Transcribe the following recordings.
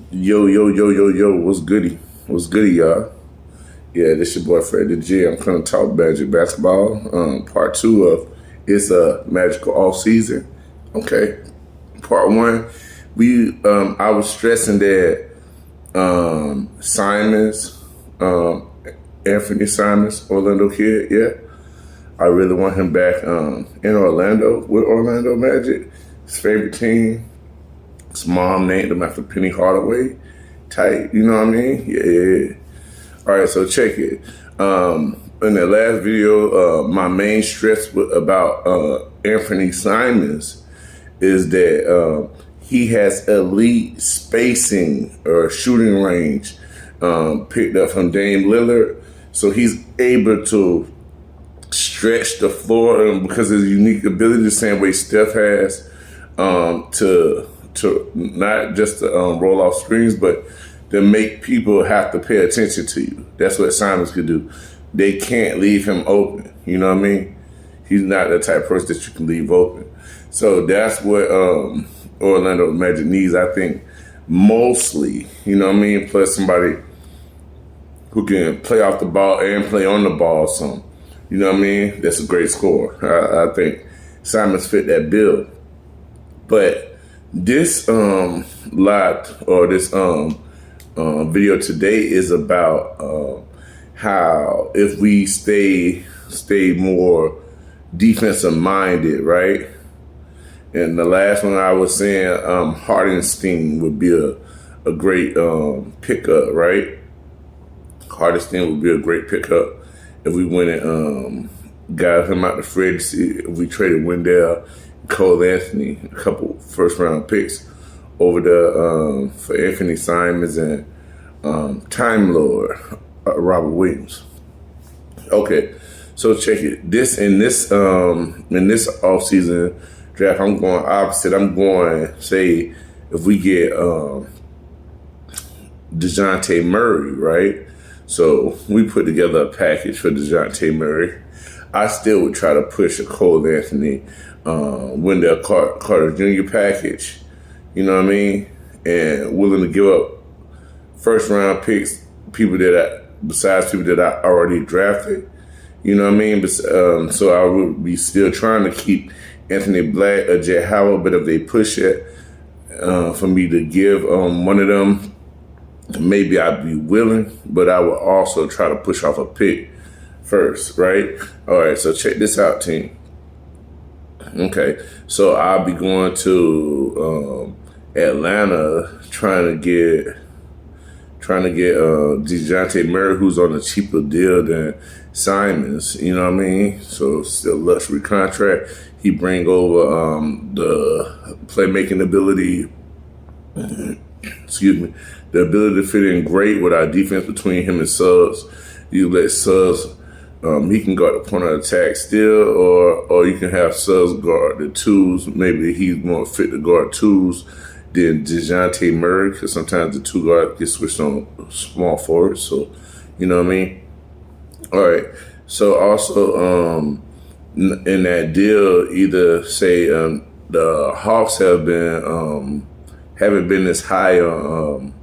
Yo, yo, yo, yo, yo, what's goody? What's goody, y'all? Yeah, this your boy Fred the G. I'm gonna talk Magic basketball. Part two of it's a magical off season. Okay. Part one, I was stressing that Simons, Anthony Simons, Orlando kid, yeah. I really want him back in Orlando with Orlando Magic, his favorite team. His mom named him after Penny Hardaway. Tight, you know what I mean? Yeah. All right, so check it. In the last video, my main stress about Anthony Simons is that he has elite spacing or shooting range picked up from Dame Lillard. So he's able to stretch the floor because of his unique ability, the same way Steph has, to not just to roll off screens, but to make people have to pay attention to you. That's what Simons could do. They can't leave him open. You know what I mean? He's not the type of person that you can leave open. So that's what Orlando Magic needs, I think, mostly. You know what I mean? Plus somebody who can play off the ball and play on the ball some. You know what I mean? That's a great score. I think Simons fit that bill. But this video today is about how if we stay more defensive minded, right? And the last one I was saying, Hardenstein would be a great pickup, right? Hardenstein would be a great pickup if we went and got him out the free agency. If we traded Wendell, Cole Anthony, a couple first round picks over there for Anthony Simons and Time Lord Robert Williams. Okay, so check it. In this offseason draft, I'm going opposite. I'm going, say, if we get DeJounte Murray, right? So we put together a package for DeJounte Murray. I still would try to push a Cole Anthony, Wendell Carter Jr. package. You know what I mean? And willing to give up first round picks, besides people that I already drafted. You know what I mean? But, so I would be still trying to keep Anthony Black or Jet Howard, but if they push it for me to give one of them, maybe I'd be willing, but I would also try to push off a pick first, right? All right, so check this out, team. Okay, so I'll be going to Atlanta trying to get DeJounte Murray, who's on a cheaper deal than Simons. You know what I mean? So still luxury contract. He bring over the playmaking ability. Excuse me. The ability to fit in great with our defense between him and Suggs. You let Suggs, he can guard the point of attack still, or you can have Suggs guard the twos. Maybe he's more fit to guard twos than DeJounte Murray, because sometimes the two guard gets switched on small forwards. So, you know what I mean? All right. So also in that deal, either say the Hawks haven't been as high on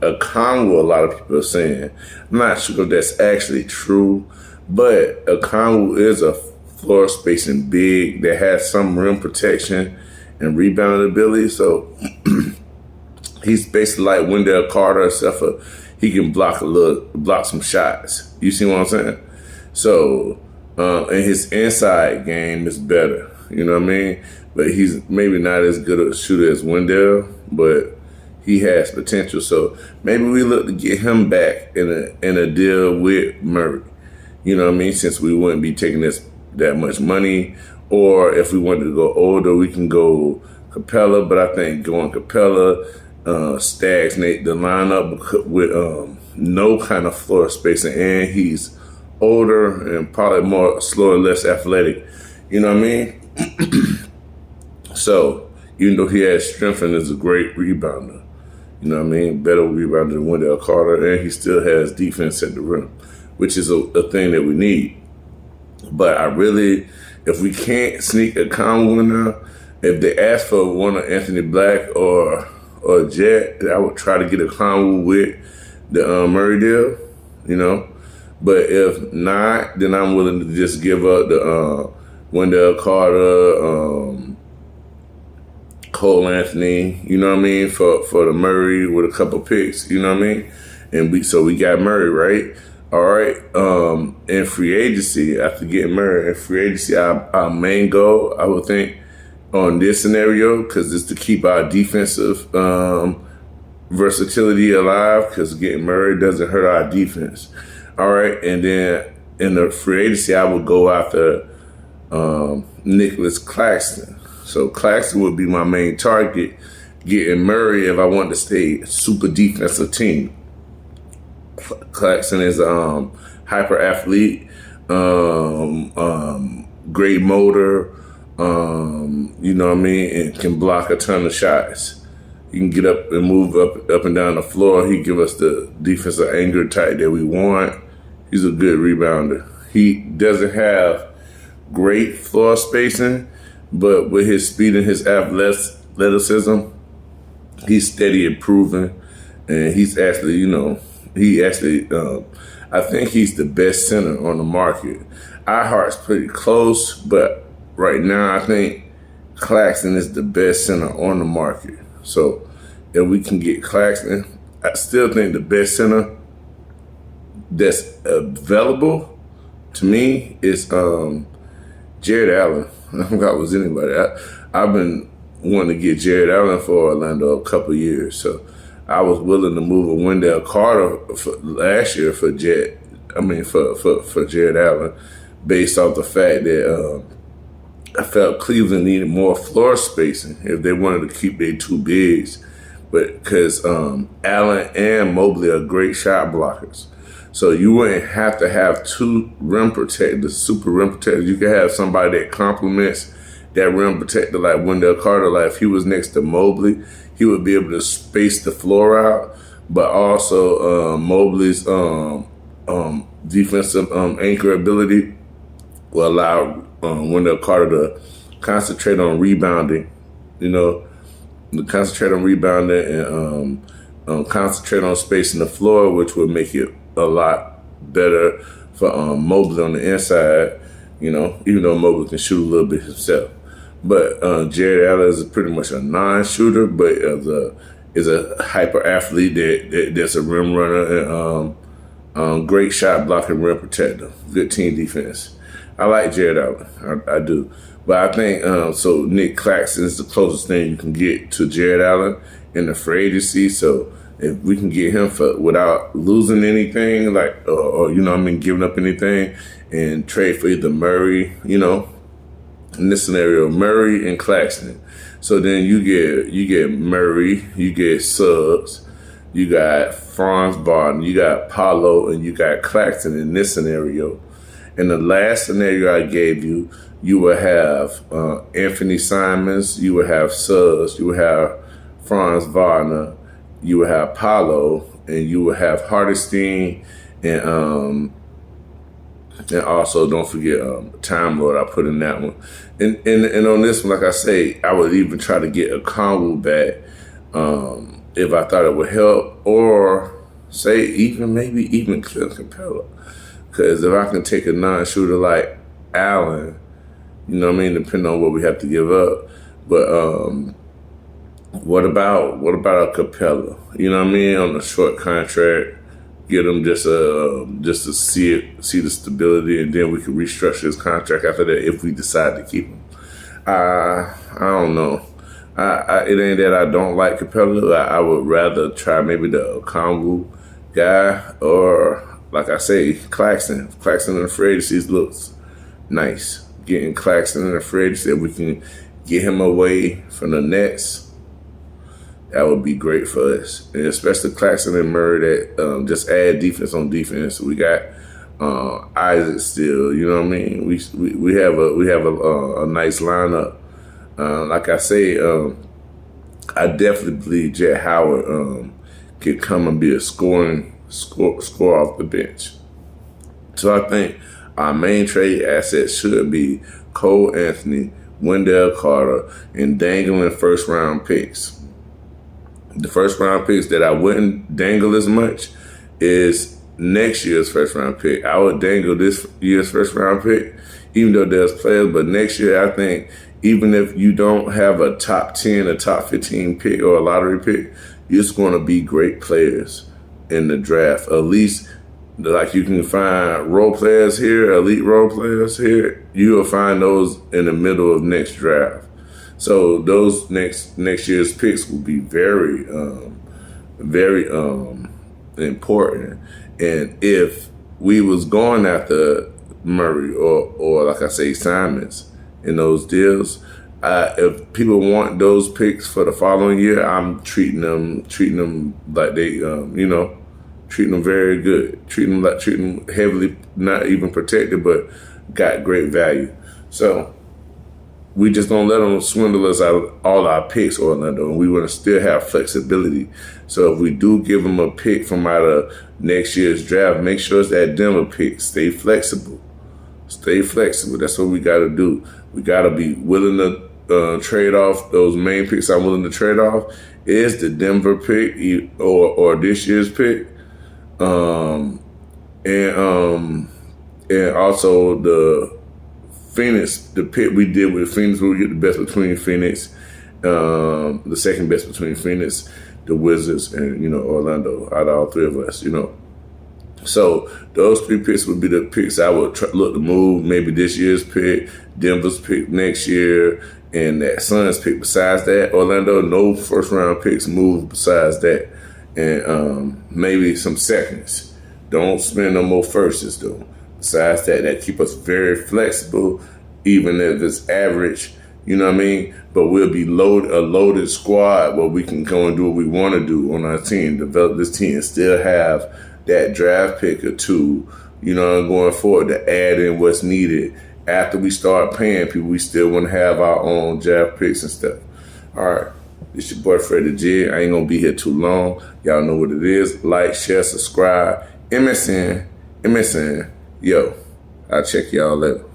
a Congo, a lot of people are saying. I'm not sure if that's actually true, but a Congo is a floor spacing big that has some rim protection and rebounding ability. So he's basically like Wendell Carter, except for he can block some shots. You see what I'm saying? So and his inside game is better. You know what I mean? But he's maybe not as good a shooter as Wendell, but he has potential. So maybe we look to get him back in a deal with Murray. You know what I mean? Since we wouldn't be taking that much money. Or if we wanted to go older, we can go Capella. But I think going Capella stagnate the lineup with no kind of floor spacing. And he's older and probably more slower, less athletic. You know what I mean? So even though he has strength and is a great rebounder, you know what I mean? Better rebounder than Wendell Carter, and he still has defense at the rim, which is a thing that we need. But if we can't sneak a combo in there, if they ask for one of Anthony Black or or Jet that I would try to get a convo with the Murray deal, you know. But if not, then I'm willing to just give up the Wendell Carter, Cole Anthony, you know what I mean, for the Murray with a couple picks, you know what I mean? And we got Murray, right? All right. In free agency, after getting Murray, in free agency, our main goal, I would think, on this scenario, because it's to keep our defensive versatility alive, because getting Murray doesn't hurt our defense. All right. And then in the free agency, I would go after Nicholas Claxton. So Claxton would be my main target, getting Murray if I want to stay a super defensive team. Claxton is a hyper athlete, great motor, you know what I mean, and can block a ton of shots. He can get up and move up and down the floor. He give us the defensive anger type that we want. He's a good rebounder. He doesn't have great floor spacing, but with his speed and his athleticism, he's steady improving, and he's actually, you know, I think he's the best center on the market. Ihart's pretty close, but right now I think Claxton is the best center on the market. So if we can get Claxton, I still think the best center that's available to me is Jared Allen. I don't think that was anybody. I've been wanting to get Jared Allen for Orlando a couple years, so I was willing to move a Wendell Carter last year for Jared Allen, based off the fact that I felt Cleveland needed more floor spacing if they wanted to keep their two bigs, but because Allen and Mobley are great shot blockers. So you wouldn't have to have two rim protectors, super rim protectors. You could have somebody that complements that rim protector like Wendell Carter. Like if he was next to Mobley, he would be able to space the floor out, but also Mobley's defensive anchor ability will allow Wendell Carter to concentrate on rebounding, and concentrate on spacing the floor, which would make it a lot better for Mobley on the inside, even though Mobley can shoot a little bit himself. But Jared Allen is pretty much a non-shooter, but is a hyper athlete that's a rim runner and great shot blocking rim protector, good team defense. I like Jared Allen, I do. But I think, so Nick Claxton is the closest thing you can get to Jared Allen in the free agency. So if we can get him without losing anything, giving up anything, and trade for either Murray, in this scenario, Murray and Claxton. So then you get Murray, you get Suggs, you got Franz Wagner, you got Paolo, and you got Claxton in this scenario. In the last scenario I gave you, you would have Anthony Simons, you would have Suggs, you would have Franz Wagner, you would have Paolo, and you would have Hartenstein, and also don't forget Time Lord. I put in that one, and on this one, like I say, I would even try to get a Conwell back if I thought it would help, or say even Clint Capella, because if I can take a non-shooter like Allen, depending on what we have to give up, but what about a Capella? On a short contract, get him just to see the stability, and then we can restructure his contract after that if we decide to keep him. I don't know. It ain't that I don't like Capella. I would rather try maybe the Okongwu guy, or like I say, Claxton. Claxton in the free agency looks nice. Getting Claxton in the free agency, if we can get him away from the Nets, that would be great for us, and especially Claxton and Murray that just add defense on defense. We got Isaac still, you know what I mean. We have a nice lineup. Like I say, I definitely believe Jet Howard could come and be a score off the bench. So I think our main trade assets should be Cole Anthony, Wendell Carter, and dangling first round picks. The first round picks that I wouldn't dangle as much is next year's first round pick. I would dangle this year's first round pick, even though there's players. But next year, I think even if you don't have a top 10, a top 15 pick or a lottery pick, it's going to be great players in the draft. At least, like you can find role players here, elite role players here. You will find those in the middle of next draft. So those next year's picks will be very, very important. And if we was going after Murray or like I say, Simons in those deals, if people want those picks for the following year, I'm treating them like they, treating them very good. Treating them heavily, not even protected, but got great value. So we just don't let them swindle us out of all our picks, Orlando, and we want to still have flexibility. So if we do give them a pick from out of next year's draft, make sure it's that Denver pick. Stay flexible. Stay flexible. That's what we got to do. We got to be willing to trade off those main picks. I'm willing to trade off is the Denver pick or this year's pick, and also the Phoenix, the pick we did with Phoenix, we get the best between Phoenix, the second best between Phoenix, the Wizards, and Orlando. Out of all three of us, So those three picks would be the picks I would look to move. Maybe this year's pick, Denver's pick next year, and that Suns pick. Besides that, Orlando, no first round picks move besides that, and maybe some seconds. Don't spend no more firsts though. Besides that keep us very flexible, even if it's average, you know what I mean? But we'll be a loaded squad where we can go and do what we want to do on our team, develop this team, and still have that draft pick or two, going forward to add in what's needed. After we start paying people, we still want to have our own draft picks and stuff. All right, it's your boy Freddie G. I ain't going to be here too long. Y'all know what it is. Like, share, subscribe. MSN. Yo, I'll check y'all later.